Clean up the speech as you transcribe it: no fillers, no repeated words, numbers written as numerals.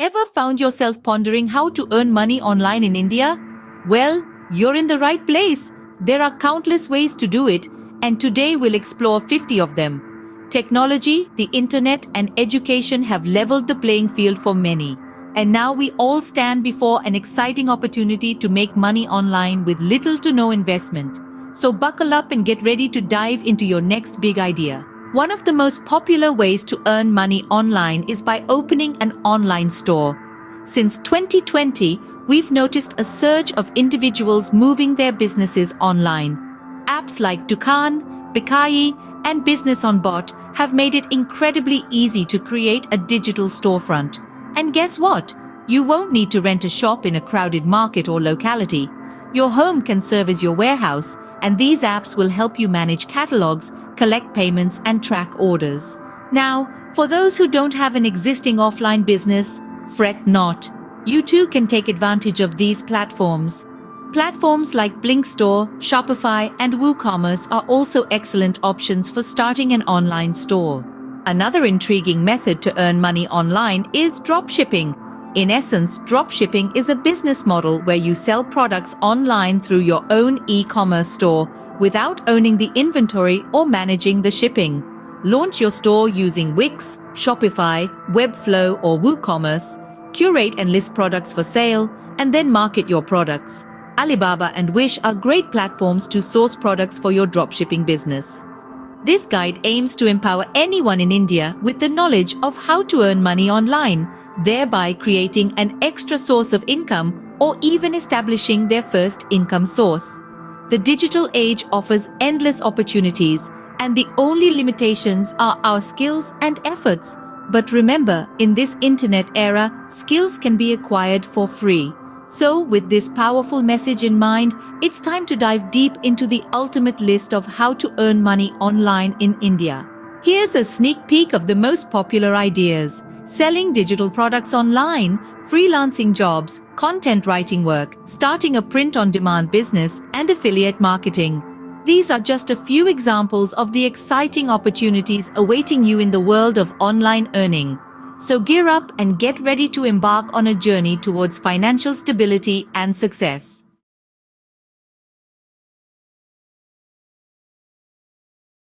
Ever found yourself pondering how to earn money online in India? Well, you're in the right place. There are countless ways to do it, and today we'll explore 50 of them. Technology, the internet, and education have leveled the playing field for many. And now we all stand before an exciting opportunity to make money online with little to no investment. So buckle up and get ready to dive into your next big idea. One of the most popular ways to earn money online is by opening an online store. Since 2020, we've noticed a surge of individuals moving their businesses online. Apps like Dukaan, Pictory, and Business on Bot have made it incredibly easy to create a digital storefront. And guess what? You won't need to rent a shop in a crowded market or locality. Your home can serve as your warehouse, and these apps will help you manage catalogs, collect payments, and track orders. Now, for those who don't have an existing offline business, fret not. You too can take advantage of these platforms. Platforms like Blinkstore, Shopify, and WooCommerce are also excellent options for starting an online store. Another intriguing method to earn money online is dropshipping. In essence, dropshipping is a business model where you sell products online through your own e-commerce store without owning the inventory or managing the shipping. Launch your store using Wix, Shopify, Webflow, or WooCommerce. Curate and list products for sale, and then market your products. Alibaba and Wish are great platforms to source products for your dropshipping business. This guide aims to empower anyone in India with the knowledge of how to earn money online, thereby creating an extra source of income or even establishing their first income source. The digital age offers endless opportunities, and the only limitations are our skills and efforts. But remember, in this internet era, skills can be acquired for free. So, with this powerful message in mind, it's time to dive deep into the ultimate list of how to earn money online in India. Here's a sneak peek of the most popular ideas: selling digital products online, freelancing jobs, content writing work, starting a print-on-demand business, and affiliate marketing. These are just a few examples of the exciting opportunities awaiting you in the world of online earning. So gear up and get ready to embark on a journey towards financial stability and success.